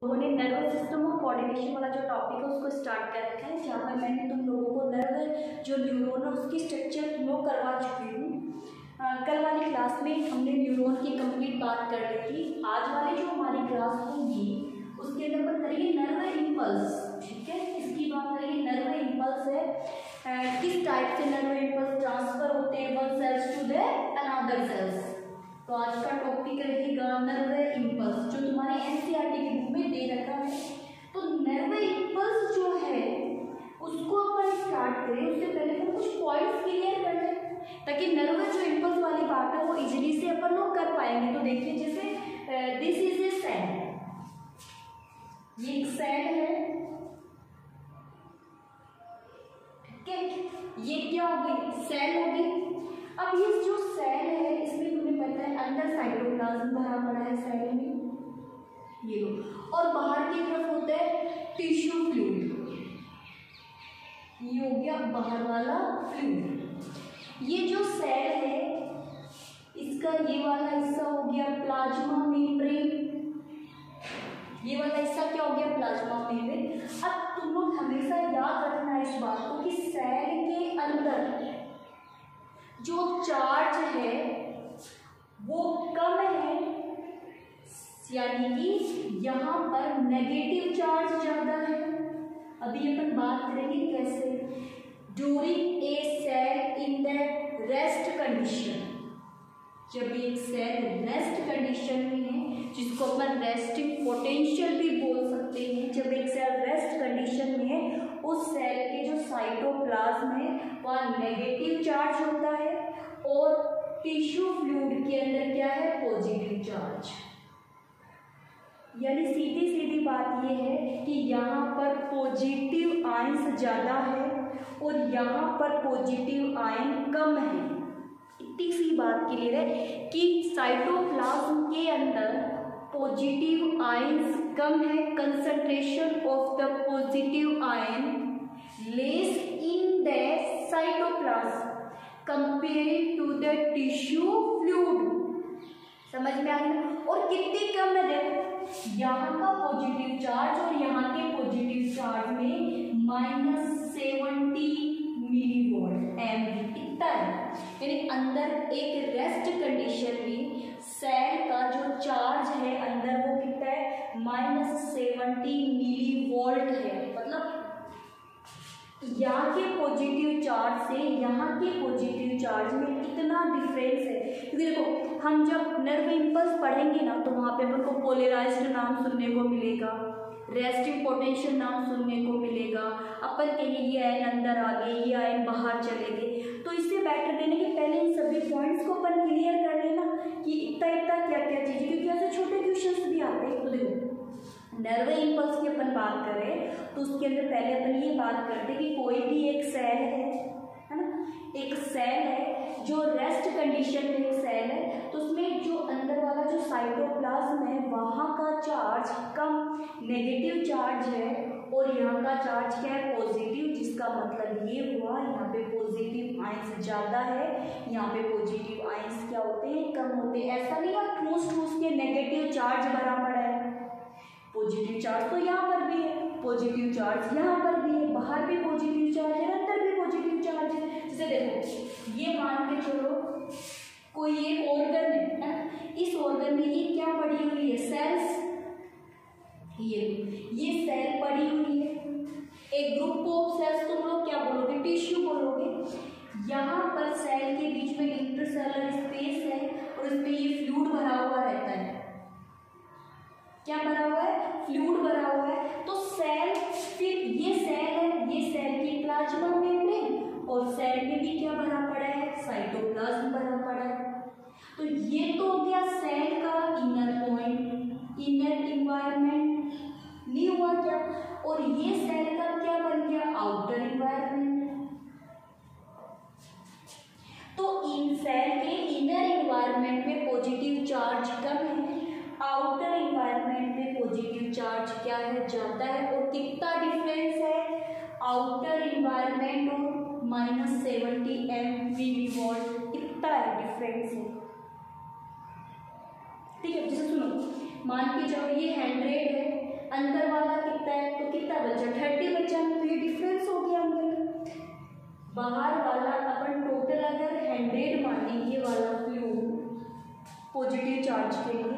लोगों ने nervous system और कोऑर्डिनेशन वाला जो टॉपिक है उसको स्टार्ट कर रखा है, जहाँ पर मैंने तुम लोगों को नर्व जो न्यूरॉन है उसकी स्ट्रक्चर नो करवा चुकी हूँ। कल वाली क्लास में हमने न्यूरॉन की कंप्लीट बात कर ली थी। आज वाली जो हमारी क्लास होगी उसके अंदर बात करेंगे नर्व इम्पल्स। ठीक है, इसकी बात करेंगे। नर्व इम्पल्स है किस टाइप से नर्व इम्पल्स ट्रांसफर होते हैं one cells to the another cells. तो आज का टॉपिक रहेगा नर्व इम्पल्स, जो तुम्हारे एनसीईआरटी की बुक में दे रखा है। तो नर्व इम्पल्स जो है उसको अपन स्टार्ट करें उससे पहले हम कुछ पॉइंट्स क्लियर कर लें, ताकि नर्व जो इम्पल्स वाली बात है वो इजीली से अपन लोग कर पाएंगे। तो देखिए, जैसे दिस इज ए सेल, ये एक सेल है। ठीक है, ये क्या हो गई? सेल हो गई। अब ये जो सेल है इसमें तुम्हें पता है अंदर साइटोप्लाज्म भरा पड़ा है सेल में, ये लो, और बाहर की तरफ होता है टिश्यू फ्लूइड। ये हो गया बाहर वाला फ्लूइड। ये जो सेल है इसका ये वाला हिस्सा हो गया प्लाज्मा मेम्ब्रेन। ये वाला हिस्सा क्या हो गया? Plasma membrane. अब तुम लोग हमेशा याद रखना है इस बात को कि सेल के अंदर जो चार्ज है वो कम है, यानी कि यहाँ पर नेगेटिव चार्ज ज्यादा है। अभी अपन बात करेंगे कैसे। During a cell in the rest condition, जब एक सेल रेस्ट कंडीशन में है, जिसको अपन रेस्टिंग पोटेंशियल भी बोल सकते हैं, जब एक सेल रेस्ट कंडीशन में है उस सेल के जो साइटोप्लाज्म है वहाँ नेगेटिव चार्ज होता है और टिश्यू फ्लूइड के अंदर क्या है? Positive charge. यानी सीधी सीधी बात यह है कि यहाँ पर पॉजिटिव आयंस ज़्यादा है और यहाँ पर पॉजिटिव आयन कम है। इतनी सी बात क्लियर है कि साइटोप्लाज्म के अंदर पॉजिटिव आयंस कम है, concentration of the positive ion less in the cytoplasm comparing to the tissue fluid. समझ में आ गया? और कितनी कम है? देखो, यहाँ का पॉजिटिव चार्ज और यहाँ के पॉजिटिव चार्ज में -70 मिलीवोल्ट MV इतना है। यानी अंदर एक रेस्ट कंडीशन में सेल का जो चार्ज है अंदर वो कितना है? -70 मिलीवोल्ट है। मतलब यहाँ के पॉजिटिव चार्ज से यहाँ के पॉजिटिव चार्ज में इतना डिफरेंस है। क्योंकि देखो, हम जब नर्व इम्पल्स पढ़ेंगे ना तो वहाँ पे अपन को पोलराइज्ड नाम सुनने को मिलेगा, रेस्टिंग पोटेंशियल नाम सुनने को मिलेगा। अपन के लिए ये आयन अंदर आ गए, ये आयन बाहर चले गए। तो इससे बेटर देने के पहले इन सभी पॉइंट्स को अपन क्लियर कर लेना कि इतना इतना क्या क्या चीज़ें, क्योंकि ऐसे छोटे क्वेश्चंस भी आते हैं। तो देखो, नर्व इम्पल्स की अपन बात करें तो उसके अंदर पहले अपन ये बात करते हैं कि कोई भी एक सेल है ना, एक सेल है जो रेस्ट कंडीशन में एक सेल है, तो उसमें जो अंदर वाला जो साइटोप्लाज्म है वहाँ का चार्ज कम नेगेटिव चार्ज है और यहाँ का चार्ज क्या है? पॉजिटिव। जिसका मतलब ये हुआ यहाँ पे पॉजिटिव आयंस ज़्यादा है, यहाँ पे पॉजिटिव आयंस क्या होते हैं? कम होते हैं। ऐसा नहीं है ठूस ठूस के नेगेटिव चार्ज भरा पड़ा है। पॉजिटिव चार्ज तो यहाँ पर भी है, पॉजिटिव चार्ज यहाँ पर भी है, बाहर भी पॉजिटिव चार्ज है, अंदर भी पॉजिटिव चार्ज है। जैसे देखो, ये मान के चलो कोई एक ऑर्गन है ना, इस ऑर्गन में ये क्या पड़ी हुई है? सेल्स। ये सेल पड़ी हुई है, एक ग्रुप ऑफ सेल्स तुम लोग क्या बोलोगे? टिश्यू बोलोगे। यहाँ पर सेल के बीच में इंटरसेलुलर स्पेस है और इसमें ये फ्लूइड भरा हुआ रहता है। क्या भरा हुआ है? फ्लूइड भरा हुआ है। तो सेल, फिर ये सेल है, ये सेल की प्लाज्मा मेम्ब्रेन और सेल में भी क्या भरा पड़ा है? साइटोप्लाज्म भरा पड़ा है। तो ये तो हो गया सेल का इनर पॉइंट, इनर इन्वायरमेंट। नहीं हुआ क्या? और ये सेल का क्या बन गया? Outer environment. तो इन सेल के इनर इन्वायरमेंट में पॉजिटिव चार्ज कम है, आउटर इन्वायरमेंट में पॉजिटिव चार्ज क्या है? ज़्यादा है। और कितना डिफरेंस है? आउटर इन्वायरमेंट और -70 मिलीवोल्ट, इतना डिफरेंस है। ठीक है, जैसे सुनो, मान के चलो ये 100 है, चार्ज के लिए।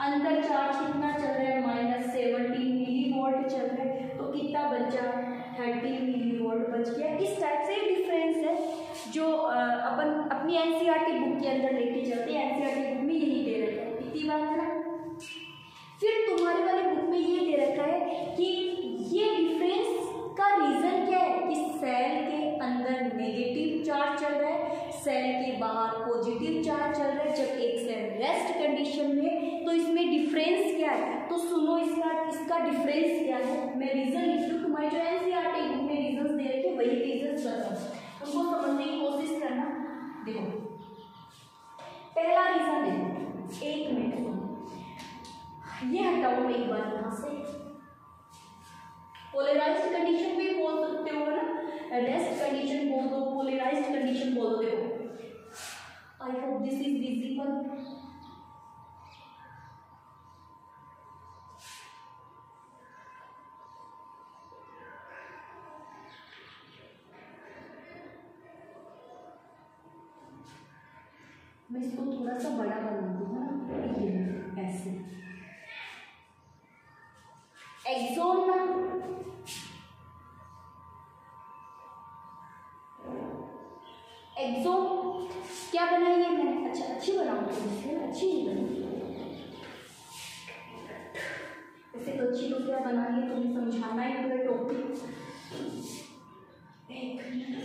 अंदर चार्ज कितना चल रहा है, -17 मिलीवोल्ट चल रहा है, तो कितना बचा, 30 मिलीवोल्ट बच गया। इस टाइप से डिफरेंस है जो अपन अपनी एनसीईआरटी बुक के अंदर लेके चलते हैं। एनसीईआरटी बुक में यही दे रखा है, इतनी बात है ना। फिर तुम्हारे वाले बुक में ये दे रखा है कि ये डिफरेंस का रीजन क्या है कि सेल के अंदर नेगेटिव चार्ज चल रहा है, सेल के बाहर पॉजिटिव चार्ज चल रहा है। जब एक सेल रेस्ट कंडीशन में, तो इसमें डिफरेंस क्या है, तो सुनो इसका डिफरेंस क्या है। मैं रीजन लिख दूँ, तुम्हारी जो एनसीईआरटी बुक में रीजन दे रखे वही रीजन बताओ, उनको समझने की कोशिश करना। देखो पहला रीजन देखो, 1 मिनट सुनो, ये हटाओ एक बार यहाँ से। पोलराइज्ड कंडीशन भी बोल सकते हो ना, रेस्ट कंडीशन बोल दो, पोलराइज्ड कंडीशन बोल दो। देखो आई होप दिस इज विजिबल। मैं इसको थोड़ा सा बड़ा बना दूंगा, ये ऐसे। एक्सोन ना, एक्सोन क्या बनाई है मैंने, अच्छा अच्छी बनाऊंगी, अच्छी नहीं बनी वैसे तो अच्छी, तो क्या बनाई है तुम्हें समझाना है पूरा टॉपिक। एक मिनट,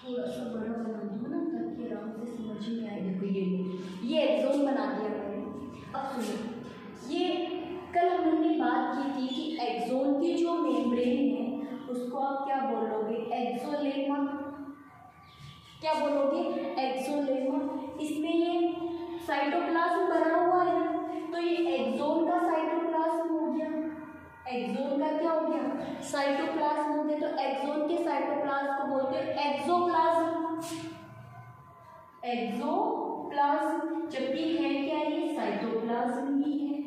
थोड़ा सा बड़ा बना दूँ ना ताकि आराम से समझ में आए। देखो ये एक्सोन बना दिया मैंने। अब सुनो, ये कल हमने बात की थी कि एक्सोन की जो मेम्ब्रेन है उसको आप क्या बोलोगे, एक्सोलेमा। क्या बोलोगे, एक्सोलेमा। इसमें ये साइटोप्लाज्म भरा हुआ है ना, तो ये एक्सोन का साइटोप्लाज्म हो गया। एक्सोन का क्या हो गया, साइटोप्लाज्म हो गया। तो एक्सोन के साइटोप्लाज्म को बोलते हैं एक्सोप्लाज्म। एक्सोप्लाज्म, जबकि है क्या, ये साइटोप्लाज्म ही है।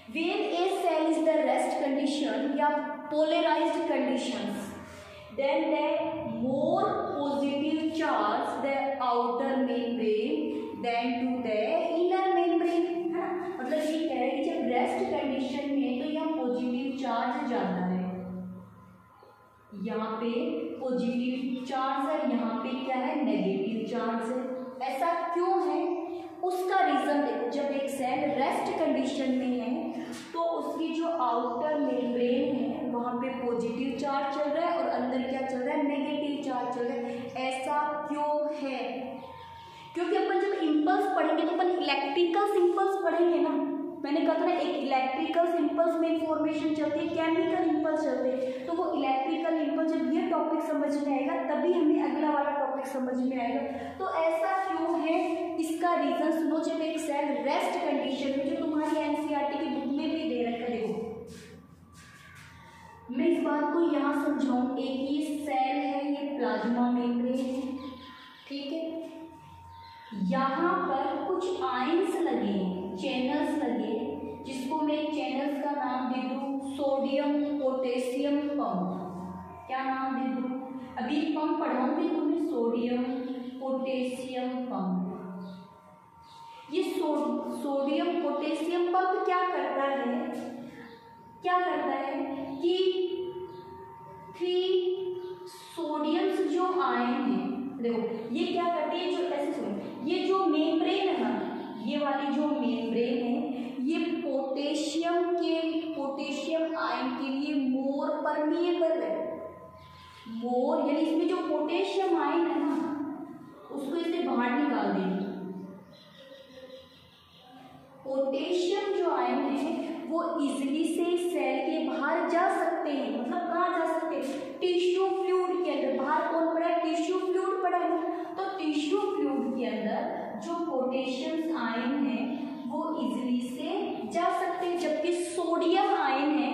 When a cell is the rest condition या polarized conditions, then the more positive charge the outer membrane than to the inner membrane, है ना। मतलब ये कह रहे हैं कि जब रेस्ट कंडीशन में तो यहाँ पॉजिटिव चार्ज ज्यादा है, यहाँ पे पॉजिटिव चार्ज है, यहाँ पे क्या है, नेगेटिव चार्ज है। ऐसा क्यों है, उसका रीजन देखो। जब एक सेल रेस्ट कंडीशन में है तो उसकी जो आउटर मेम्ब्रेन है वहाँ पे पॉजिटिव चार्ज चल रहा है और अंदर क्या चल रहा है, नेगेटिव चार्ज चल रहा है। ऐसा क्यों है, क्योंकि अपन जब इम्पल्स पढ़ेंगे तो अपन इलेक्ट्रिकल सिंपल्स पढ़ेंगे ना। मैंने कहा था ना, एक इलेक्ट्रिकल सिंपल्स में इंफॉर्मेशन चलती है, केमिकल इम्पल्स चलते हैं। तो वो इलेक्ट्रिकल इम्पल्स, जब ये टॉपिक समझ में आएगा तभी हमें अगला वाला टॉपिक समझ में आएगा। तो ऐसा क्यों है, इसका रीजन सुनो। जब एक सेल रेस्ट कंडीशन में, जो तुम्हारी एनसीईआरटी की बुक में भी दे रखा है, देखो मैं इस बात को यहाँ समझाऊं। एक ये सेल है, ये प्लाज्मा मेम्ब्रेन है, ठीक है। यहाँ पर कुछ आयंस लगे, चैनल्स लगे, जिसको मैं चैनल्स का नाम दे दूँ सोडियम पोटेशियम पंप। क्या नाम दे दूँ, अभी पंप पढ़ाऊंगी तुम्हें, सोडियम पोटेशियम पंप। ये सोडियम पोटेशियम पंप क्या करता है, क्या करता है कि 3 सोडियम्स जो आयन है, देखो ये क्या करते हैं, जो ऐसे सुनो, ये जो मेम्ब्रेन है ना, ये वाली जो मेम्ब्रेन है, ये पोटेशियम आयन के लिए मोर परमिएबल है। मोर यानी इसमें जो पोटेशियम आयन है ना, उसको इसे बाहर निकाल देंगे। पोटेशियम जो आयन है वो इजिली से सेल के बाहर जा सकते हैं। मतलब कहाँ जा सकते हैं, टिश्यू फ्लूइड के अंदर। बाहर कौन पड़ा है, टिश्यू फ्लूइड पड़ा है। तो टिश्यू फ्लूइड के अंदर जो पोटेशियम आयन है वो इजीली से जा सकते हैं, जबकि सोडियम आयन है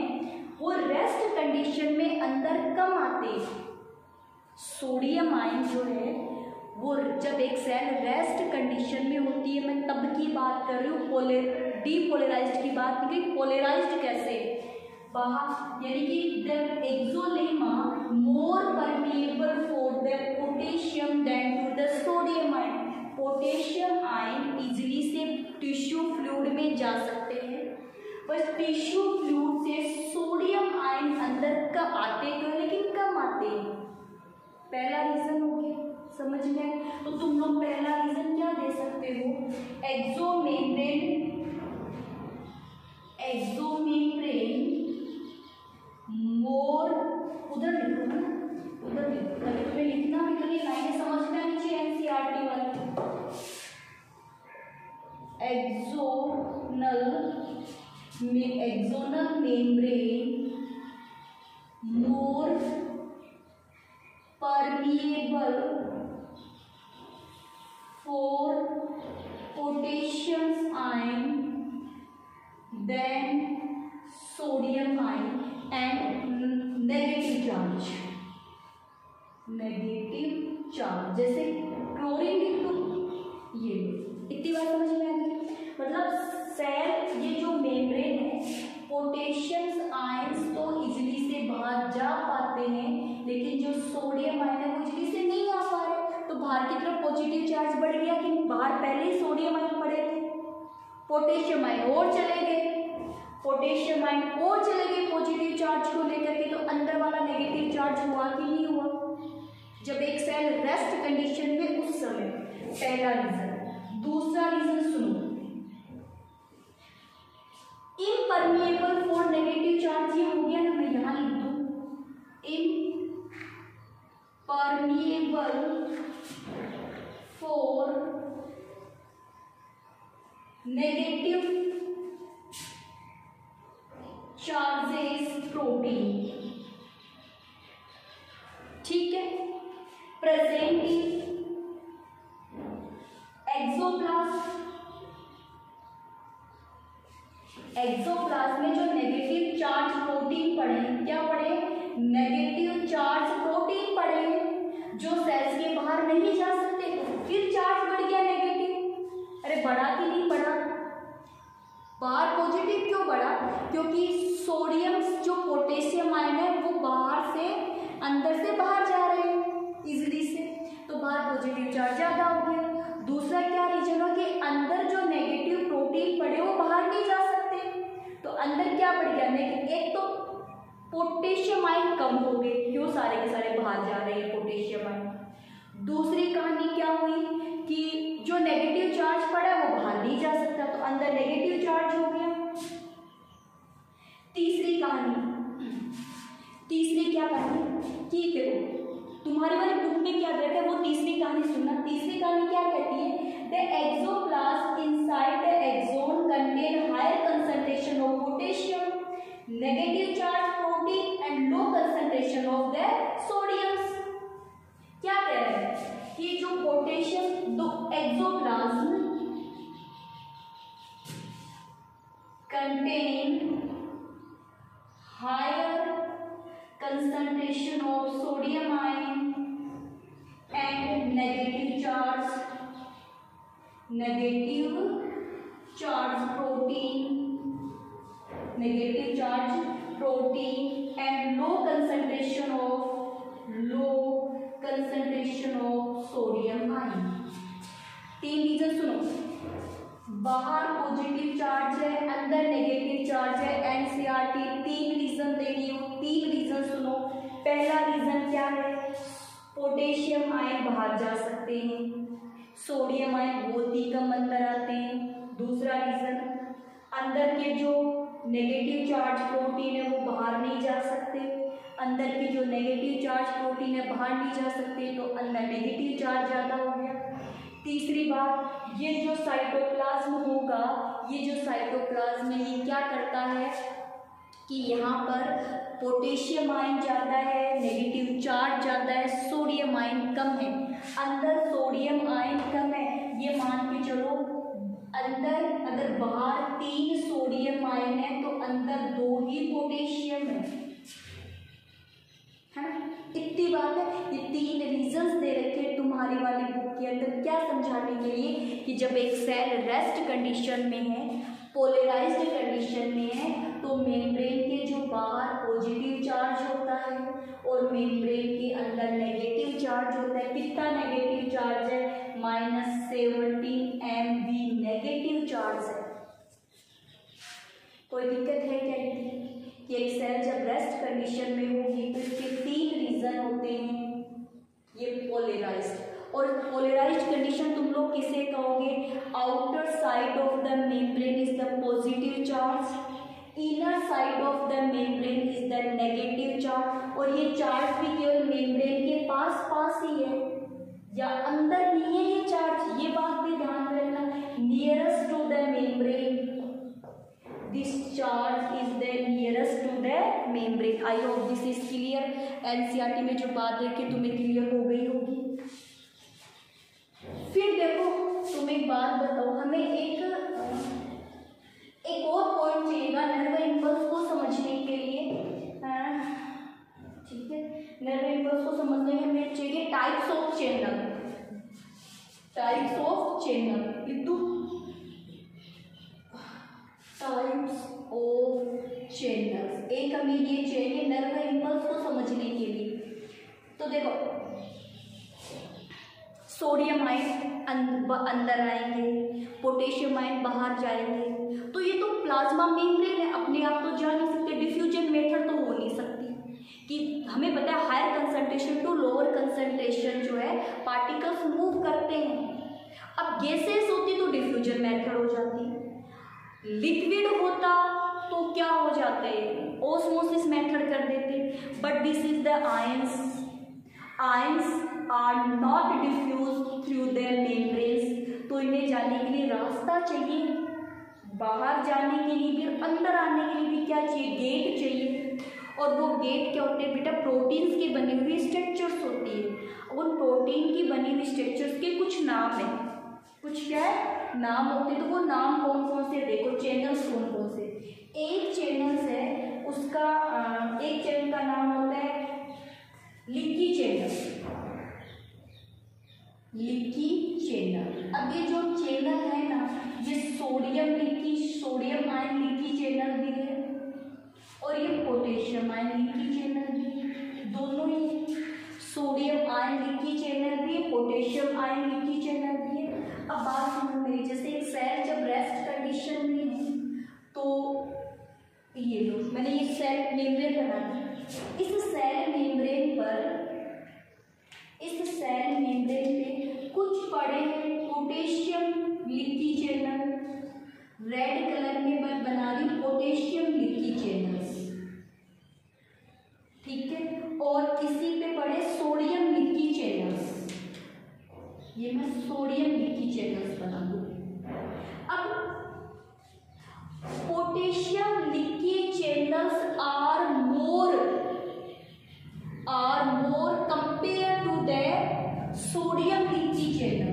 वो रेस्ट कंडीशन में अंदर कम आते हैं। सोडियम आयन जो है वो जब एक सेल रेस्ट कंडीशन में होती है, मैं तब की बात कर रही हूँ, डीपोलराइज्ड की बात नहीं की। पोलराइज्ड कैसे बाहर, यानी कि the axolemma more permeable for the potassium than to the sodium ion. Potassium ion easily से टिश्यू फ्लूइड में जा सकते हैं, बस टिश्यू फ्लूइड से सोडियम आयन अंदर कम आते तो, लेकिन कम आते हैं। पहला रीजन हो गया, समझ में? तो तुम लोग पहला रीजन क्या दे सकते हो? एक्सोमेम्ब्रेन मोर, उधर लिखो ना, उधर लिखो, ताकि तुम्हें लिखना भी तो नहीं, लाइनें समझ में आनी चाहिए एनसीईआरटी वाली। Axonal membrane more permeable for potassium ion than sodium ion and negative charge। जैसे क्लोरीन लिख दो, ये इतनी बात समझ में आ गई। मतलब सेल, ये जो मेम्ब्रेन है, पोटेशियम आयंस तो इजीली से बाहर जा पाते हैं, लेकिन जो सोडियम आयन है वो इजीली से नहीं आ पा रहे। तो बाहर की तरफ पॉजिटिव चार्ज बढ़ गया कि बाहर पहले ही सोडियम आयन पड़े थे, पोटेशियम आयन और चले गए, पोटेशियम आयन और चले गए पॉजिटिव चार्ज को लेकर के, तो अंदर वाला नेगेटिव चार्ज हुआ कि नहीं हुआ जब एक सेल रेस्ट कंडीशन में उस समय। पहला रीजन। दूसरा रीजन सुनो, इम्परमिएबल फॉर नेगेटिव चार्ज, ये हो गया ना, मैं यहां लिख दूं impermeable for negative charges protein. ठीक है, प्रेजेंट इन एक्सोप्लाज्म में जो नेगेटिव चार्ज प्रोटीन पड़े, क्या पड़े? नेगेटिव चार्ज प्रोटीन पड़े, जो सेल्स के बाहर नहीं जा सकते। फिर चार्ज बढ़ गया नेगेटिव, अरे बढ़ा कि नहीं बढ़ा? बाहर पॉजिटिव क्यों बढ़ा? क्योंकि सोडियम जो पोटेशियम आयन है वो बाहर से अंदर से बाहर जा रहे हैं इजीली से, तो बाहर पॉजिटिव चार्ज ज्यादा हो गया। दूसरा क्या रीजन हो कि अंदर जो नेगेटिव प्रोटीन पड़े वो बाहर नहीं जा सकते, तो अंदर क्या बढ़ गया? एक तो पोटेशियम आयन कम हो गए, क्यों? सारे के सारे बाहर जा रहे हैं पोटेशियम आयन। दूसरी कहानी क्या हुई कि जो नेगेटिव चार्ज पड़ा वो बाहर नहीं जा सकता, तो अंदर नेगेटिव चार्ज हो गया। तीसरी क्या कहानी कि देखो तुम्हारे वाले बुक में क्या रहता है, वो तीसरी कहानी सुनना। तीसरी कहानी क्या कहती है? The axoplasm inside the axon contain higher concentration of potassium, negative charge protein and low concentration of the sodiums. क्या कह रहे हैं कि जो potassium, the axoplasm contain higher concentration of sodium ion and negative charge protein and low concentration of sodium ion। तीन reason सुनो, बाहर positive charge है, अंदर नेगेटिव चार्ज है। एनसीईआरटी तीन रीजन दे रही हो, तीन रीजन सुनो। पहला रीजन क्या है? पोटेशियम आयन बाहर जा सकते हैं, सोडियम आयन बहुत ही कम अंदर आते हैं। दूसरा रीजन, अंदर के जो नेगेटिव चार्ज प्रोटीन है वो बाहर नहीं जा सकते, अंदर के जो नेगेटिव चार्ज प्रोटीन है बाहर नहीं जा सकते, तो अंदर नेगेटिव चार्ज ज़्यादा हो गया। तीसरी बात, ये जो साइटोप्लाज्म होगा, ये जो साइटोप्लाज्म है ये क्या करता है कि यहाँ पर पोटेशियम आयन ज़्यादा है, नेगेटिव चार्ज ज़्यादा है, सोडियम आयन कम है। अंदर सोडियम आयन कम है, ये मान के चलो अंदर अगर बाहर 3 सोडियम आयन है तो अंदर 2 ही पोटेशियम है ना। इतनी बात है। ये 3 रीजंस दे रखे तुम्हारी वाली बुक के अंदर क्या समझाने के लिए कि जब एक सेल रेस्ट कंडीशन में है, पोलराइज्ड कंडीशन में है, तो मेम्ब्रेन के जो बाहर पॉजिटिव चार्ज होता है और मेम्ब्रेन के अंदर नेगेटिव चार्ज होता है। कितना नेगेटिव चार्ज है? -17 MV नेगेटिव चार्ज है। कोई दिक्कत है क्या कि एक सेल जब रेस्ट कंडीशन में होगी तो इसके 3 रीजन होते हैं, ये पोलराइज्ड। और पोलराइज्ड कंडीशन तुम लोग किसे कहोगे? Outer side of the membrane is the positive charge, inner side of the membrane is the negative charge. और ये चार्ज भी केवल मेम्ब्रेन के पास पास ही है या अंदर नहीं है ये चार्ज, ये बात भी ध्यान रखना। Nearest to the membrane, this charge is the nearest to the membrane. I hope this is clear. NCERT में जो बात है कि तुम्हें क्लियर हो गई होगी। फिर देखो तुम एक बात बताओ, हमें एक और पॉइंट चाहिएगा नर्व इम्पल्स को समझने के लिए, ठीक है। नर्व इम्पल्स को समझने के हमें चाहिए types of channel, types of channel, types of channels. एक हमें ये चाहिए नर्व इम्पल्स को समझने के लिए। तो देखो सोडियम आयन अंदर आएंगे, पोटेशियम आयन बाहर जाएंगे, तो ये तो प्लाज्मा मेम्ब्रेन है, अपने आप तो जा नहीं सकते। डिफ्यूजन मेथड तो हो नहीं सकती कि हमें पता है higher concentration to lower concentration जो है पार्टिकल्स मूव करते हैं। अब गैसेस होती तो डिफ्यूजन मेथड हो जाती, लिक्विड होता तो क्या हो जाते, ओस्मोसिस मेथड कर देते। But this is the ions, ions are not diffuse through their membranes, तो इन्हें जाने के लिए रास्ता चाहिए, बाहर जाने के लिए भी अंदर आने के लिए भी क्या चाहिए? गेट चाहिए। और वो गेट क्या होते हैं बेटा? प्रोटीन्स की बनी हुई स्ट्रक्चर्स होती है। उन प्रोटीन की बनी हुई स्ट्रक्चर्स के कुछ नाम है, कुछ क्या है नाम होते हैं। तो वो नाम कौन कौन से देखो, चैनल्स कौन कौन से। एक चैनल्स है उसका एक चैनल का नाम होता है लीकी चैनल, लीकी चैनल। अब ये जो चैनल है ना, ये sodium leaky, sodium ion leaky channel भी है और ये पोटेशियम आयन लीकी चैनल भी है। दोनों ही सोडियम आयन लीकी चैनल भी है, पोटेशियम आयन लीकी चैनल भी है। अब बात सुनो मेरी, जैसे एक सेल जब रेस्ट कंडीशन में है तो ये लो मैंने ये सेल मेम्ब्रेन बना दी। इस सेल मेम्ब्रेन पर, इस सेल मेम्ब्रेन पे कुछ पड़े हैं potassium leaky channel, red colour में बना दी पोटेशियम लीकी चैनल्स, ठीक है। और इसी पे पड़े सोडियम लीकी चैनल्स, ये मैं सोडियम लीकी चैनल्स बना दूँ। अब potassium leaky channels are more compare to the sodium leaky channel.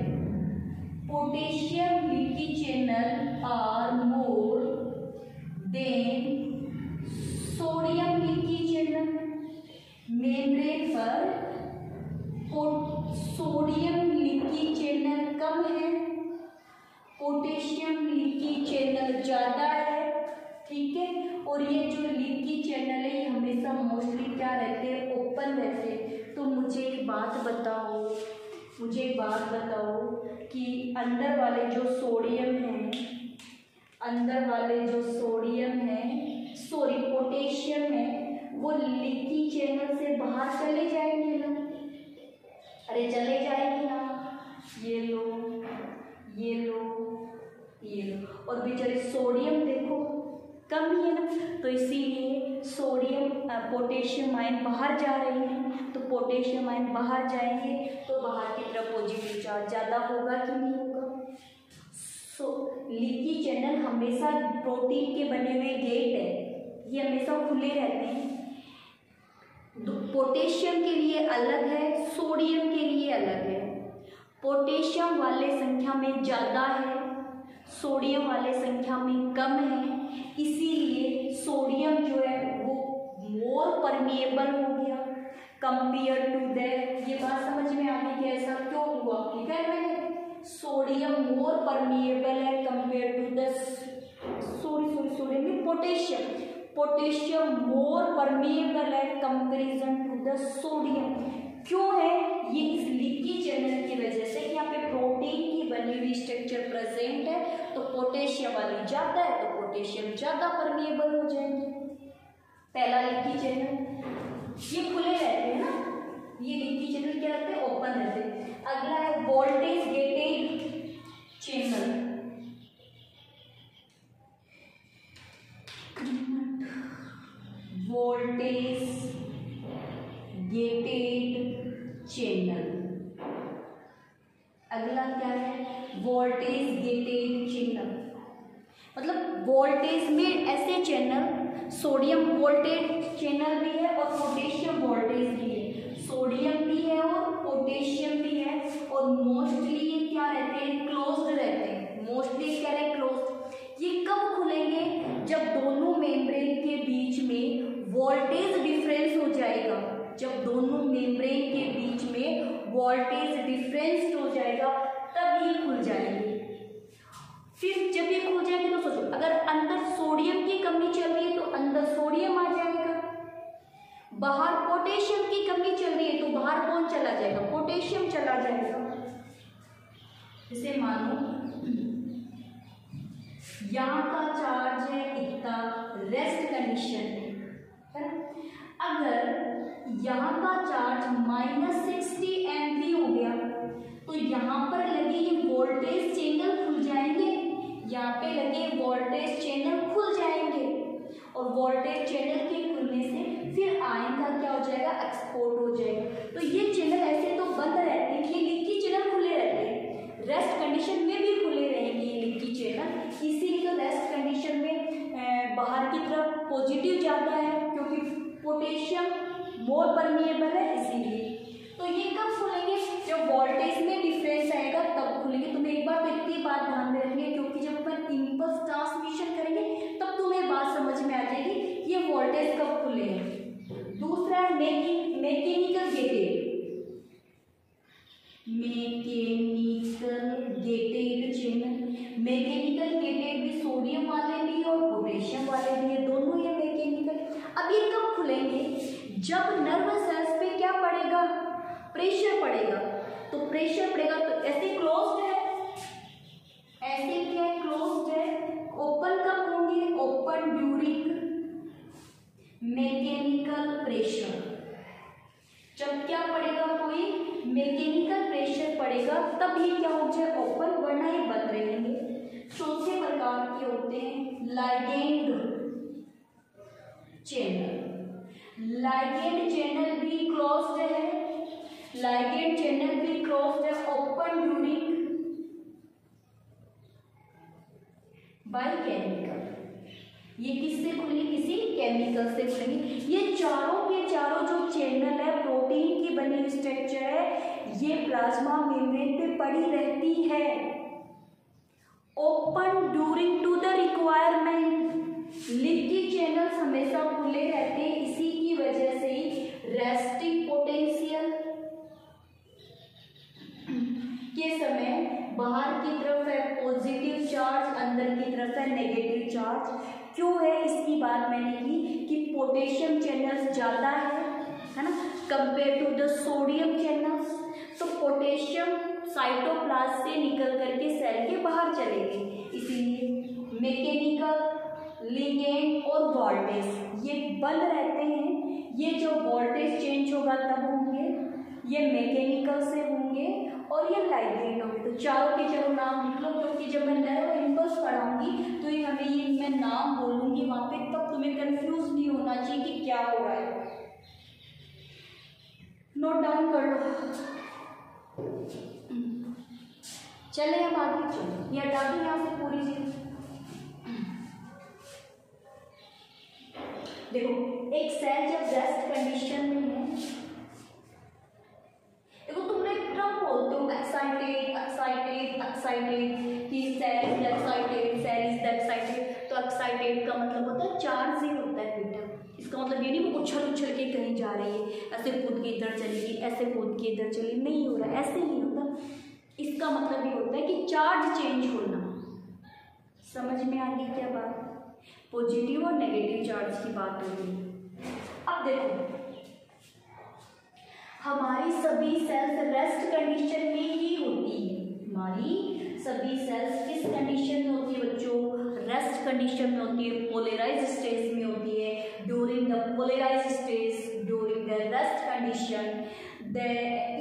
Potassium leaky channel are more than sodium leaky channel. Membrane पर सोडियम लीकी चैनल कम है, पोटेशियम लीकी चैनल ज़्यादा है, ठीक है। और ये जो लीकी चैनल है ये हमेशा मोस्टली क्या रहते हैं? ओपन रहते हैं। तो मुझे एक बात बताओ, मुझे एक बात बताओ कि अंदर वाले जो सोडियम हैं, अंदर वाले जो सोडियम है, सॉरी पोटेशियम है, वो लीकी चैनल से बाहर चले जाएंगे ना? अरे चले जाएंगे ना। ये लो, ये लो, ये लो। और बेचारे सोडियम देखो कम ही है ना, तो इसीलिए सोडियम पोटेशियम आयन बाहर जा रहे हैं। तो पोटेशियम आयन बाहर जाएंगे तो बाहर की तरफ पॉजिटिव चार्ज ज़्यादा होगा कि नहीं होगा? लीकी चैनल हमेशा प्रोटीन के बने हुए गेट है, ये हमेशा खुले रहते हैं। पोटेशियम के लिए अलग है, सोडियम के लिए अलग है। पोटेशियम वाले संख्या में ज़्यादा है, सोडियम वाले संख्या में कम है, इसीलिए सोडियम जो है वो मोर परमिएबल हो गया कंपेयर टू दैट। ये बात समझ में आ गई कि ऐसा क्यों हुआ? ठीक है, मैंने सोडियम मोर परमिएबल है compare to the sodium potassium more permeable है कंपेरिजन टू द सोडियम। क्यों है? ये इस लीकी चैनल की वजह से यहाँ पे प्रोटीन की बनी हुई स्ट्रक्चर प्रेजेंट है, तो पोटेशियम वाली ज्यादा है तो पोटेशियम ज्यादा परमिएबल हो जाएंगे। पहला लीकी चैनल, ये खुले रहते हैं ना, ये लीकी चैनल क्या रहते हैं? ओपन रहते हैं। अगला है voltage gated channel. Voltage gated channel, अगला क्या है? वोल्टेज गेटेड चैनल, मतलब वोल्टेज में ऐसे चैनल, सोडियम वोल्टेज चैनल भी है और पोटेशियम वोल्टेज भी है, सोडियम भी है और पोटेशियम भी है, और मोस्टली ये क्या रहते हैं? क्लोज्ड रहते हैं। मोस्टली क्या है? क्लोज्ड। ये कब खुलेंगे? जब दोनों मेम्ब्रेन के बीच में वोल्टेज डिफरेंस हो जाएगा। जब दोनों मेम्ब्रेन के बीच में वोल्टेज डिफरेंस हो जाएगा तब ये खुल जाएंगे। फिर जब ये खुल जाएंगे तो सोचो, अगर अंदर सोडियम की कमी चल रही है तो अंदर सोडियम आ जाएगा, बाहर पोटेशियम की कमी चल रही है तो बाहर कौन चला जाएगा? पोटेशियम चला जाएगा। जैसे मानो यहाँ का चार्ज है इतना, रेस्ट कंडीशन है ना, अगर यहाँ का चार्ज -60 MV हो गया तो यहाँ पर लगे ये वोल्टेज चैनल खुल जाएंगे, यहाँ पे लगे वोल्टेज चैनल खुल जाएंगे, और वोल्टेज चैनल के खुलने से फिर आयन का क्या हो जाएगा? एक्सपोर्ट हो जाएगा। तो ये चैनल ऐसे तो बंद रहते हैं, ये लीकी चैनल खुले रहते हैं, रेस्ट कंडीशन में भी खुले रहेंगे ये लीकी चैनल। इसीलिए तो रेस्ट कंडीशन में बाहर की तरफ पॉजिटिव जाता है, क्योंकि पोटेशियम मोर परमिएबल है इसीलिए। तो ये कब खुलेंगे? जब वोल्टेज में डिफरेंस आएगा तब खुलेंगे। तुम्हें एक बार तो इतनी बात ध्यान में रखनी है, क्योंकि जब अपन इंपल्स ट्रांसमिशन करेंगे तब तुम्हें बात समझ में आ जाएगी ये वोल्टेज कब खुले हैं। दूसरा mechanical gated, channel. Mechanical gated भी सोडियम वाले भी और पोटेशियम वाले भी है, दोनों ये मैकेनिकल। अब ये कब खुलेंगे? जब नर्वस सेल्स पे क्या पड़ेगा? प्रेशर पड़ेगा। तो प्रेशर पड़ेगा तो ऐसे क्लोज्ड है, ऐसे क्या है? क्लोज्ड है। ओपन कब होंगे? Open during mechanical pressure. जब क्या पड़ेगा? कोई मैकेनिकल प्रेशर पड़ेगा तब ये क्या हो जाए? ओपन, वरना ये बंद रहेंगे। चौथे प्रकार के होते हैं लाइगेंड चैनल। लाइगेंड चैनल भी क्लोज्ड है, लाइगेंड चैनल भी क्लोज्ड है, ओपन ड्यूरिंग बाय केमिकल। ये किससे खुलेंगे? किसी केमिकल से खुलेंगे। ये चारों के चारों जो चैनल है, प्रोटीन की बनी स्ट्रक्चर है, ये प्लाज्मा मेम्ब्रेन पे पड़ी रहती है। Open during to the requirement. Leaky channels हमेशा खुले रहते हैं, इसी की वजह से ही रेस्टिंग पोटेंशियल के समय बाहर की तरफ है पॉजिटिव चार्ज, अंदर की तरफ है नेगेटिव चार्ज। क्यों है? इसकी बात मैंने की कि पोटेशियम चैनल्स ज़्यादा है ना, compare to the sodium channels. तो पोटेशियम साइटोप्लाज्म से निकल करके सेल के बाहर चलेंगे, इसीलिए मैकेनिकल, लिगेंड और वोल्टेज ये बंद रहते हैं। ये जो वोल्टेज चेंज होगा तब होंगे, ये मैकेनिकल से होंगे और ये लाइगेंड होंगे। तो चारों के चारों नाम लिख लो, क्योंकि जब मैं नर्व इम्पल्स पढ़ाऊंगी तो ये हमें ये मैं नाम बोलूंगी वहां पे, तब तुम्हें कंफ्यूज नहीं होना चाहिए कि क्या हो रहा है। नोट डाउन कर लो। चले अब आगे चलो, ये हटा दो यहाँ से पूरी चीज। देखो, एक सेल जब रेस्ट कंडीशन में है, देखो तुम लोग ड्रम बोलते हो एक्साइटेड, एक्साइटेड एक्साइटेड कि cell is excited, cell is excited, तो एक्साइटेड का मतलब होता है चार्ज ही होता है बेटा। इसका मतलब ये नहीं वो उछल उछल के कहीं जा रही है, ऐसे कूद के इधर चलेगी, ऐसे कूद के इधर चलेगी, नहीं हो रहा, ऐसे नहीं होता। इसका मतलब ये होता है कि चार्ज चेंज होना। समझ में आ गई क्या बात? पॉजिटिव और नेगेटिव चार्ज की बात हो रही है। अब देखो हमारी सभी सेल्स रेस्ट कंडीशन में ही होती है। हमारी सभी सेल्स किस कंडीशन में होती है बच्चों? रेस्ट कंडीशन में होती है, पोलराइज स्टेज में होती है। During the polarise stage, during the rest condition, the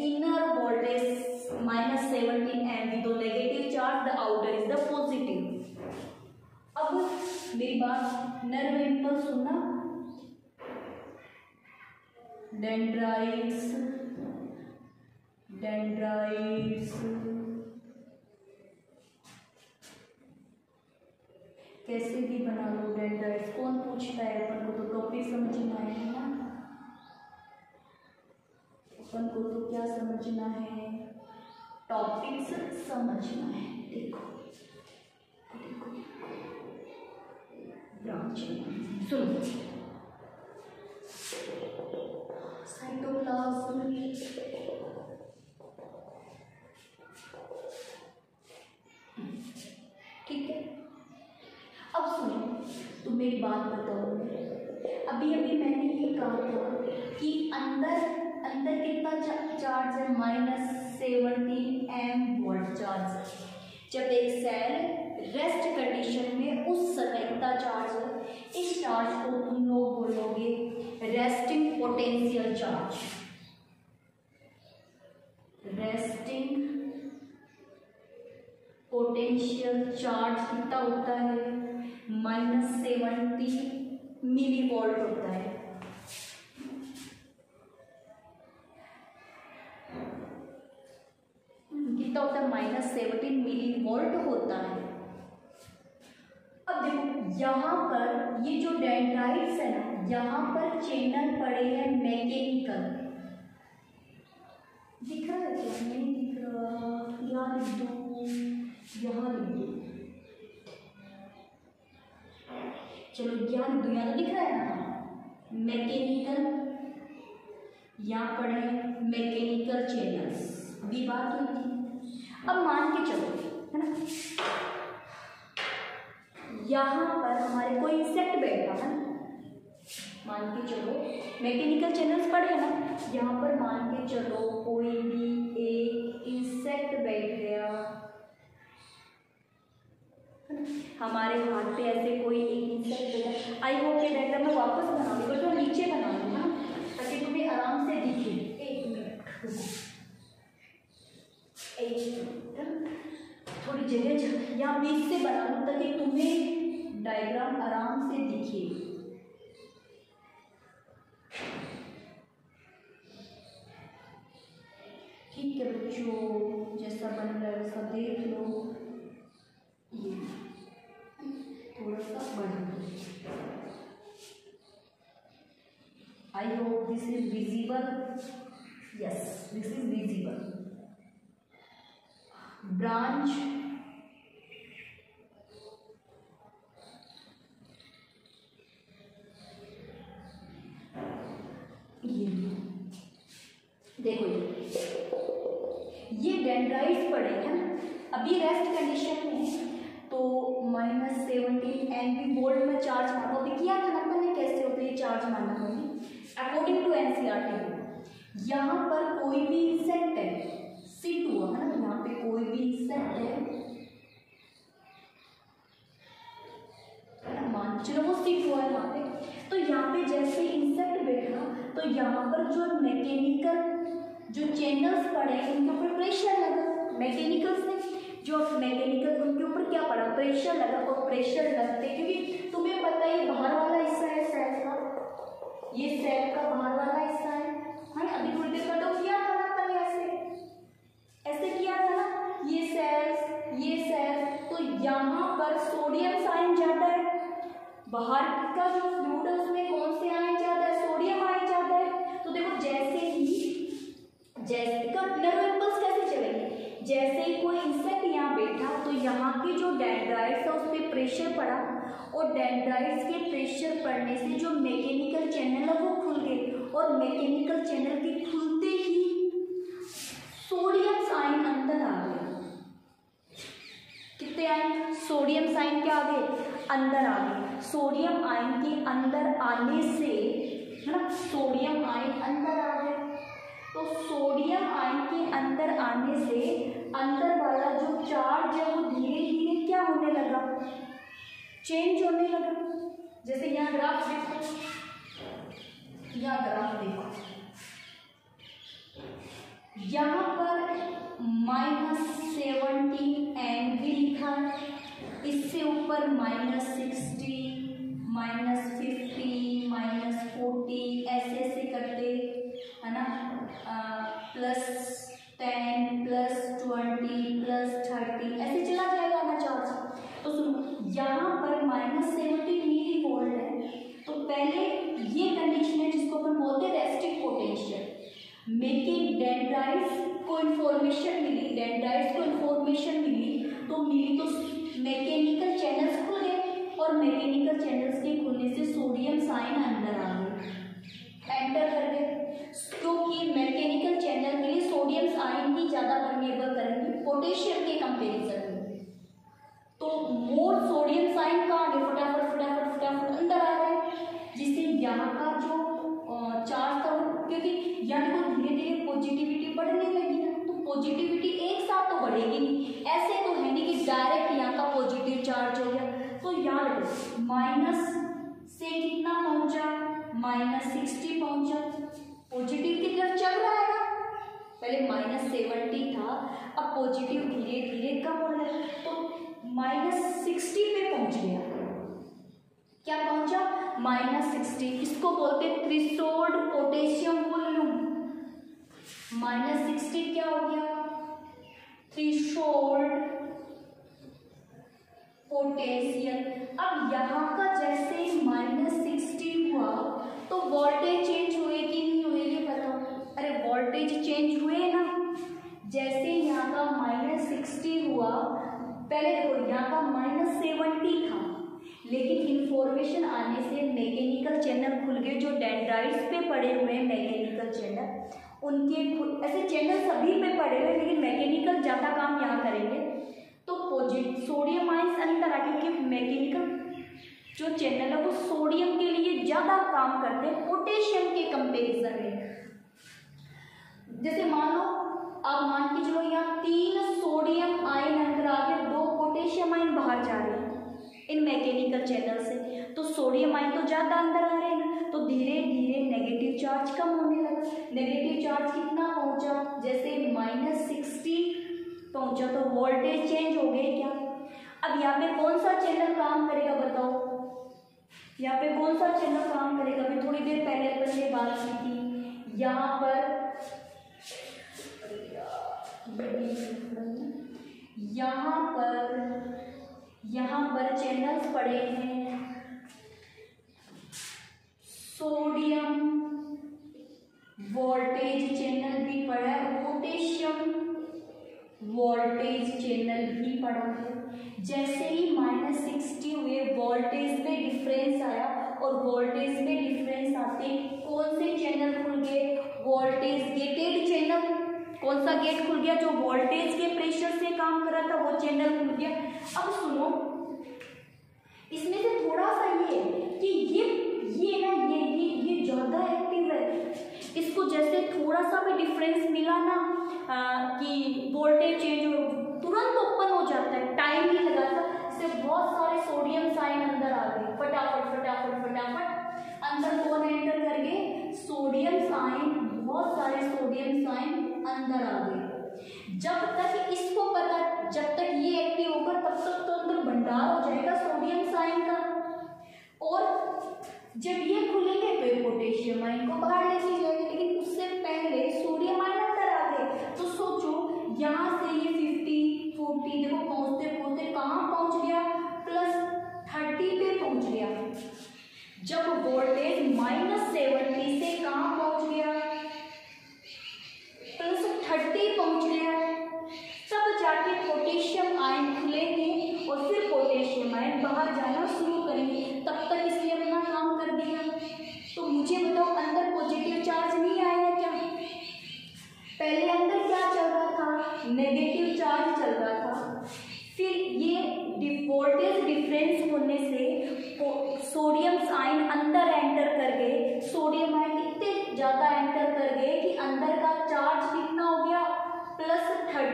inner voltage -17 MV तो negative charge, the outer is the positive. अब मेरी बात, नर्व इम्पल्स सुनना, डेंड्राइट्स कैसे भी बना लो डेंड्राइट्स, कौन पूछता है? अपन को तो टॉपिक समझना है ना, अपन को तो क्या समझना है? टॉपिक्स समझना है। देखो देखो ब्रांच सुनो, साइटोप्लाज्म ठीक है। अब सुनो, तुम मेरी बात बताओ, अभी अभी मैंने ये कहा था कि अंदर कितना चार्ज है? -17 M चार्ज। जब एक सेल रेस्ट कंडीशन में उस समय कितना चार्ज है? इस चार्ज को तुम लोग बोलोगे resting potential charge. Resting potential charge कितना होता है? -70 मिलीवोल्ट होता है। कितना होता है? -17 मिलीवोल्ट होता है। अब देखो यहाँ पर ये जो डेंड्राइट्स है ना, यहाँ पर चैनल पड़े हैं मैकेनिकल। दिख रहा है क्या? नहीं दिख रहा, यहाँ लिख दो, यहाँ लिख दो, चलो यहाँ लिख दो, यहाँ तो दिख रहा है ना मैकेनिकल, यहाँ पड़े हैं मैकेनिकल चैनल्स। अभी बात हुई थी। अब मान के चलो है ना, यहाँ पर हमारे कोई इंसेक्ट बैठा है ना, मान के चलो मैकेनिकल चैनल्स पड़े हैं ना, यहाँ पर मान के चलो कोई भी एक इंसेक्ट बैठ गया, हमारे हाथ पे ऐसे कोई एक इंसेक्ट बैठा। आई होप ये डायग्राम मैं वापस बनाऊंगी, बट मैं नीचे बना लूँगा ताकि तुम्हें आराम से दिखे। एक मिनट थोड़ी जगह यहाँ बीच से बना लूँ ताकि तुम्हें डायग्राम आराम से दिखे। ठीक है बच्चों, जैसा बन रहा है वैसा देख लो। ये थोड़ा सा बढ़ा, आई hope this is visible. Yes, this is visible. Branch देखो ये डेंड्राइट्स पड़े हैं ना, अभी रेस्ट कंडीशन में है, तो -17 MV वोल्ट में चार्ज माना। अभी किया था ना मैंने कैसे होते हैं चार्ज माना होगी अकॉर्डिंग टू NCERT। यहाँ पर कोई भी इंसेक्ट है, सिट हुआ है ना, यहाँ पे कोई भी इंसेक्ट है ना, मान चलो वो सिट हुआ है यहाँ पे, तो यहाँ पे जैसे इंसेक्ट बैठा तो यहाँ पर जो मैकेनिकल जो चैनल्स पड़े उनके ऊपर प्रेशर लगा, मैकेनिकल से जो मैकेनिकल उनके ऊपर क्या पड़ा? प्रेशर लगा। और प्रेशर लगते क्योंकि तुम्हें पता है ये बाहर वाला हिस्सा है सेल का, ये सेल का बाहर वाला हिस्सा है। हाँ, अभी थोड़ी देर पहले तो किया था ना अपन ऐसे किया था ना, ये सेल्स, तो यहाँ पर सोडियम आयन ज्यादा है, बाहर का जो फ्लूइड है उसमें कौन से आयन ज्यादा है? सोडियम आयन ज्यादा है। तो देखो जैसे नर्व इम्पल्स कैसे चलेंगे? जैसे ही कोई प्रेशर पड़ा और डेंड्राइट्स के प्रेशर पड़ने से जो मैकेनिकल चैनल है वो खुल गए और मैकेनिकल चैनल के खुलते ही सोडियम आयन अंदर आ गए। कितने आयन? सोडियम आयन क्या आ गए? अंदर आ गए। सोडियम आयन के अंदर आने से, है ना, सोडियम आयन अंदर आ गए। तो सोडियम आयन के अंदर आने से अंदर वाला जो चार्ज है वो धीरे धीरे क्या होने लगा? चेंज होने लगा। जैसे यहाँ ग्राफ देखो, यहाँ ग्राफ देखो, यहाँ पर -70 एंगल लिखा है, इससे ऊपर -60, -50, -40 ऐसे ऐसे करते, है ना, +10, +20, +30 ऐसे चला जाएगा ना चार्ज। तो सुनो, यहाँ पर -70 मिली वोल्ट है। तो पहले ये कंडीशन है जिसको अपन बोलते हैं रेस्टिंग पोटेंशियल। मेकिंग डेंड्राइट्स को इन्फॉर्मेशन मिली, तो मैकेनिकल चैनल्स खुल गए और मैकेनिकल चैनल्स के खुलने से सोडियम आयन अंदर आ गए, एंटर कर गए। क्योंकि मैकेनिकल चैनल के लिए सोडियम आयन ही ज़्यादा परमेबल करेंगे पोटेशियम के कंपेरिजन में। तो मोर सोडियम आयन का फटाफट अंदर आ रहा है, जिससे यहाँ का जो चार्ज था, क्योंकि यहाँ को धीरे धीरे पॉजिटिविटी बढ़ने लगी ना, तो पॉजिटिविटी एक साथ तो बढ़ेगी नहीं, ऐसे तो है नहीं कि डायरेक्ट यहाँ का पॉजिटिव चार्ज हो गया। तो यहाँ माइनस से कितना पहुंचा? -60 पहुंचा, पॉजिटिव की तरफ चल रहा है ना। पहले -70 था, अब पॉजिटिव धीरे धीरे कम हो रहा है, तो -60 पे पहुंच गया। क्या पहुंचा? -60। इसको बोलते हैं थ्रेशोल्ड पोटेशियम वॉल्यूम। -60 क्या हो गया? Threshold potassium. अब यहाँ का जैसे -60 हुआ तो वोल्टेज चेंज हुए कि नहीं हुए, ये बताओ। अरे वोल्टेज चेंज हुए ना। जैसे यहाँ का -60 हुआ, पहले देखो यहाँ का -70 था, लेकिन इंफॉर्मेशन आने से मैकेनिकल चैनल खुल गए। जो डेंड्राइट्स पे पड़े हुए हैं मैकेनिकल चैनल, उनके ऐसे चैनल सभी पे पड़े हुए, लेकिन मैकेनिकल ज़्यादा काम यहाँ करेंगे। तो सोडियम आयंस अंदर आके, क्योंकि मैकेनिकल जो चैनल है वो सोडियम के लिए ज़्यादा काम करते हैं पोटेशियम के कंपेरिजन में। जैसे मान लो, आप मान के चलो यहाँ 3 सोडियम आयन अंदर आ गए, 2 पोटेशियम आयन बाहर जा रहे हैं इन मैकेनिकल चैनल से, तो सोडियम आयन तो ज़्यादा अंदर आ रहे हैं, तो धीरे धीरे नेगेटिव चार्ज कम होने लगा। नेगेटिव चार्ज कितना पहुंचा? जैसे -60 पहुंचा तो वोल्टेज चेंज हो गए क्या? अब यहाँ पे कौन सा चैनल काम करेगा बताओ? यहाँ पे कौन सा चैनल काम करेगा? अभी थोड़ी देर पहले अपन ने बात की थी, यहाँ पर यहाँ पर चैनल्स पड़े हैं, सोडियम वोल्टेज चैनल भी पड़ा है, पोटेशियम वोल्टेज चैनल भी पड़ा है। जैसे ही -60 हुए वोल्टेज में डिफरेंस आया, और वोल्टेज में डिफरेंस आते कौन से चैनल खुल गए? Voltage gated channel. कौन सा गेट खुल गया? जो वोल्टेज के प्रेशर से काम कर रहा था वो चैनल खुल गया। अब सुनो, इसमें से थोड़ा सा ये कि ये ना ये ज्यादा एक्टिव है, इसको जैसे थोड़ा सा भी डिफरेंस मिला ना कि वोल्टेज चेंज हो, तुरंत ओपन हो जाता है, टाइम नहीं लगाता। इससे बहुत सारे सोडियम आयन अंदर आ गए, फटाफट अंदर कौन एंटर कर गए? सोडियम आयन, बहुत सारे सोडियम आयन अंदर आ गए। जब तक ये एक्टिव होगा तब तक तो अंदर भंडार हो जाएगा सोडियम आयन का, और जब ये खुलेंगे तो ये पोटेशियम आयन को बाहर लेके जाएंगे, लेकिन उससे पहले सोडियम आयन अंदर आ गए। तो सोचो, यहाँ से ये 50, 40 देखो पहुँचते पहुँचते कहाँ पहुँच गया? +30 पे पहुँच गया। जब वोल्टेज -70 से कहाँ पहुँच गया? +30 पहुँच गया। तब जाके पोटेशियम आयन खुलेंगे और फिर पोटेशियम आयन बाहर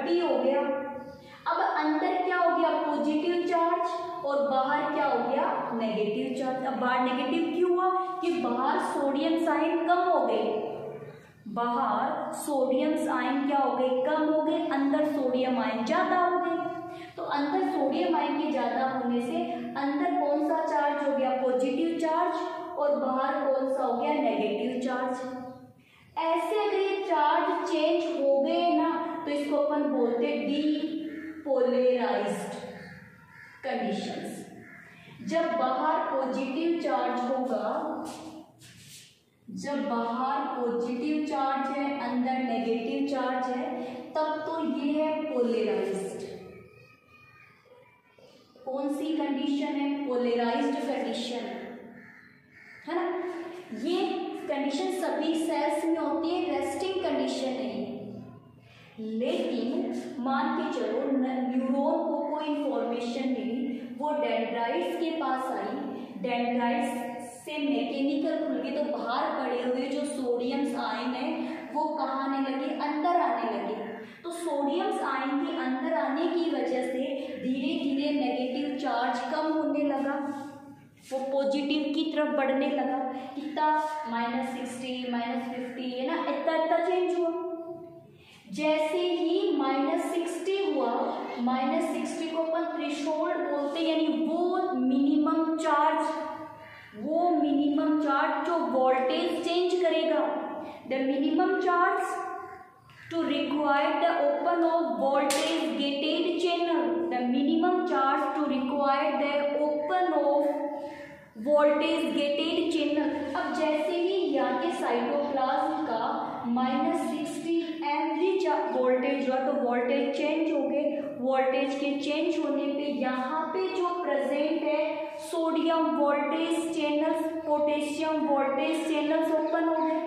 30 हो गया। अब अंदर क्या हो गया, पॉजिटिव चार्ज और बाहर क्या हो गया, नेगेटिव चार्ज। अब बाहर नेगेटिव क्यों हुआ कि बाहर सोडियम आयन कम हो गए, बाहर सोडियम आयन क्या हो गए, कम हो गए, अंदर सोडियम आयन ज्यादा हो गए। तो अंदर सोडियम आयन के ज्यादा होने से अंदर कौन सा चार्ज हो गया, पॉजिटिव चार्ज, और बाहर कौन सा हो गया, नेगेटिव चार्ज। ऐसे अगर ये चार्ज चेंज हो गए ना तो इसको अपन बोलते डीपोलराइज्ड कंडीशंस। जब बाहर पॉजिटिव चार्ज होगा, जब बाहर पॉजिटिव चार्ज है, अंदर नेगेटिव चार्ज है, तब तो ये है पोलराइज्ड। कौन सी कंडीशन है, पोलराइज्ड कंडीशन है ना। ये कंडीशन सभी सेल्स में होती है, रेस्टिंग कंडीशन है। लेकिन मान के चलो न्यूरॉन को कोई इंफॉर्मेशन मिली, वो डेंड्राइट्स के पास आई, डेंड्राइट्स से मैकेनिकल खुल के तो बाहर पड़े हुए जो सोडियम आयन है वो कहाँ आने लगे, अंदर आने लगे। तो सोडियम आयन के अंदर आने की वजह से धीरे धीरे नेगेटिव चार्ज कम होने लगा, वो पॉजिटिव की तरफ बढ़ने लगा। कितना, -60 -50 है ना, इतना इतना चेंज हुआ। जैसे ही -60 हुआ, -60 को अपन थ्रेशोल्ड बोलते, यानी वो मिनिमम चार्ज जो वोल्टेज चेंज करेगा। The minimum charge to require the open of voltage gated channel, the minimum charge to require the open of voltage gated channel. अब जैसे ही यहाँ के साइटोप्लाज्म का -60 एवरेज वोल्टेज हुआ तो वोल्टेज चेंज हो गए। वोल्टेज के चेंज होने पे यहाँ पे जो प्रेजेंट है sodium voltage channels, potassium voltage channels open हो गए।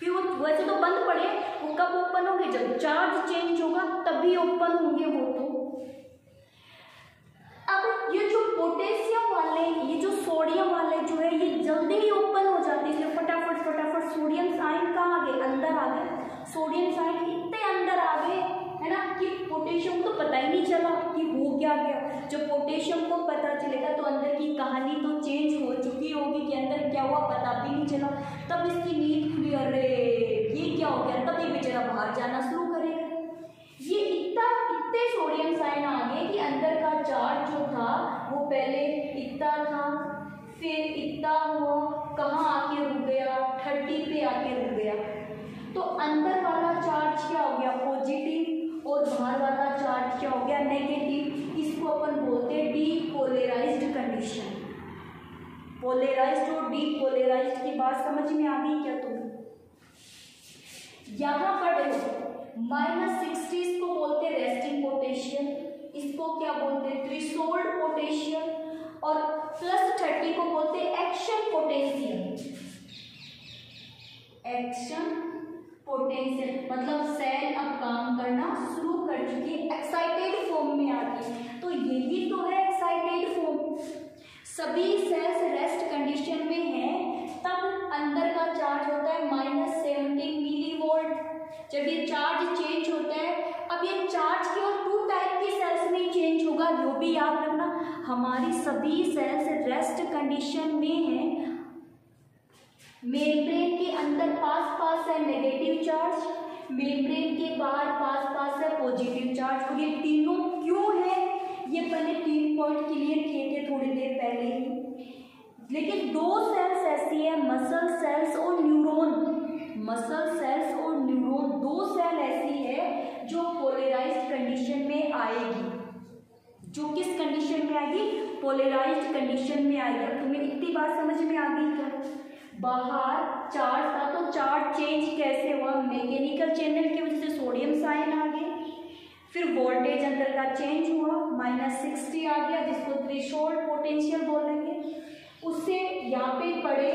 क्यों, वैसे तो बंद पड़े, वो कब ओपन होंगे, जब चार्ज चेंज होगा तभी ओपन होंगे वो। तो अब ये जो पोटेशियम वाले, ये जो सोडियम वाले जो है ये जल्दी ही ओपन हो जाते हैं, इसलिए फटाफट सोडियम आयन कहाँ आ गए, अंदर आ गए। सोडियम आयन इतने अंदर आ गए है ना कि पोटेशियम को पता ही नहीं चला कि हो क्या गया। जब पोटेशियम को पता चलेगा तो अंदर की कहानी तो चेंज हो चुकी होगी कि अंदर क्या हुआ पता भी नहीं चला। तब इसकी नींद खुली, अरे ये क्या हो गया, तब ये बेचारा बाहर जाना शुरू करेगा। ये इतने सोडियम आयन आ गए कि अंदर का चार्ज जो था वो पहले इतना था, फिर इतना हुआ, कहाँ आके रुक गया, 30 पे आके रुक गया। तो अंदर वाला चार्ज क्या हो गया, पॉजिटिव, और बाहर वाला चार्ज क्या हो गया, नेगेटिव। इसको अपन बोलते हैं डीपोलराइज्ड कंडीशन। पोलराइज्ड और डीपोलराइज्ड की बात समझ में आ गई क्या तुम्हें? यहाँ पर देखो -60 इसको बोलते हैं रेस्टिंग पोटेशियम, इसको क्या बोलते हैं, थ्रेशोल्ड पोटेशियम, और +30 को बोलते हैं एक्शन पोटेशियम। एक्शन पोटेंशियल मतलब सेल अब काम करना शुरू कर चुकी है, एक्साइटेड फॉर्म में आ गई। तो यही तो है एक्साइटेड फॉर्म। सभी सेल्स रेस्ट कंडीशन में हैं, तब अंदर का चार्ज होता है -17 मिलीवोल्ट। जब ये चार्ज चेंज होता है, अब ये चार्ज केवल 2 टाइप की सेल्स में चेंज होगा, वो भी याद रखना। हमारी सभी सेल्स रेस्ट कंडीशन में है, मेम्ब्रेन के अंदर पास है नेगेटिव चार्ज, मेम्ब्रेन के बाहर पास है पॉजिटिव चार्ज। और ये तीनों क्यों है, ये मैंने 3 पॉइंट क्लियर किए थे थोड़ी देर पहले ही। लेकिन 2 सेल्स ऐसी है, मसल सेल्स और न्यूरॉन, मसल सेल्स और न्यूरॉन 2 सेल ऐसी है जो पोलराइज्ड कंडीशन में आएगी। जो किस कंडीशन में आएगी, पोलराइज्ड कंडीशन में आएगी। अब तुम्हें इतनी बात समझ में आ गई क्या? बाहर चार्ज था तो चार्ज चेंज कैसे हुआ, मैकेनिकल चैनल की वजह से सोडियम आयन आ गए, फिर वोल्टेज अंदर का चेंज हुआ, -60 आ गया जिसको थ्रेशोल्ड पोटेंशियल बोलेंगे। उससे यहाँ पे पड़े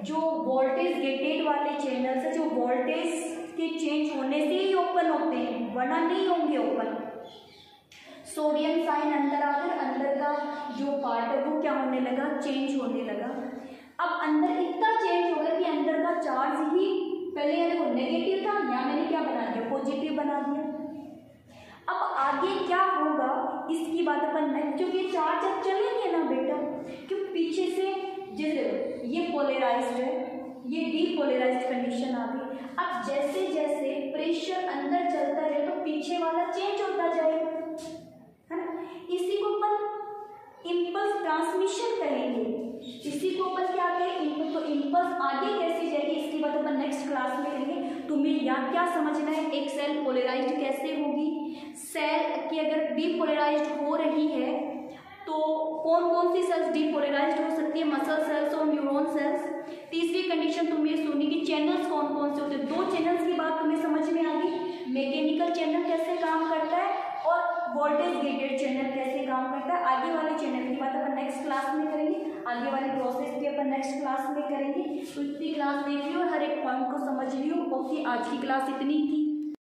जो वोल्टेज गेटेड वाले चैनल्स है, जो वोल्टेज के चेंज होने से ही ओपन होते हैं, वरना नहीं होंगे ओपन। सोडियम आयन अंदर आकर अंदर का जो पार्ट है वो क्या होने लगा, चेंज होने लगा। अब अंदर इतना चेंज हो गया कि अंदर का चार्ज ही पहले देखो नेगेटिव था, यहाँ मैंने क्या बना दिया, पॉजिटिव बना दिया। इसकी बात अपन नेक्स्ट, क्योंकि ये चार्ज जब चलेंगे ना बेटा, क्यों पीछे से जैसे ये पोलराइज्ड है, ये डीपोलराइज्ड कंडीशन आ गई। अब जैसे जैसे प्रेशर अंदर चलता रहे तो पीछे वाला चेंज होता जाएगा, है ना। इसी को अपन इम्पल्स ट्रांसमिशन कहेंगे, इसी को अपन क्या कहेंगे, तो इम्पल्स आगे कैसे जाएगी इसकी बात अपन नेक्स्ट क्लास में करेंगे। तुम्हें यहाँ क्या समझना है, एक सेल पोलराइज्ड कैसे होगी, सेल की अगर डीपोलराइज्ड हो रही है तो कौन कौन सी सेल्स डीपोलराइज्ड हो सकती है, मसल सेल्स और न्यूरॉन सेल्स। तीसरी कंडीशन तुमने सुनी कि चैनल्स कौन कौन से होते हैं, 2 चैनल्स की बात तुम्हें समझ में आ गई, मैकेनिकल चैनल कैसे काम करता है और वोल्टेज गेटेड चैनल कैसे काम करता है। आगे वाले चैनल की बात अपन नेक्स्ट क्लास में करेंगे, आगे वाली प्रोसेस भी अपन नेक्स्ट क्लास में करेंगे। तो इतनी क्लास देख लियो और हर एक पॉइंट को समझ लियो। ओके, आज की क्लास इतनी थी।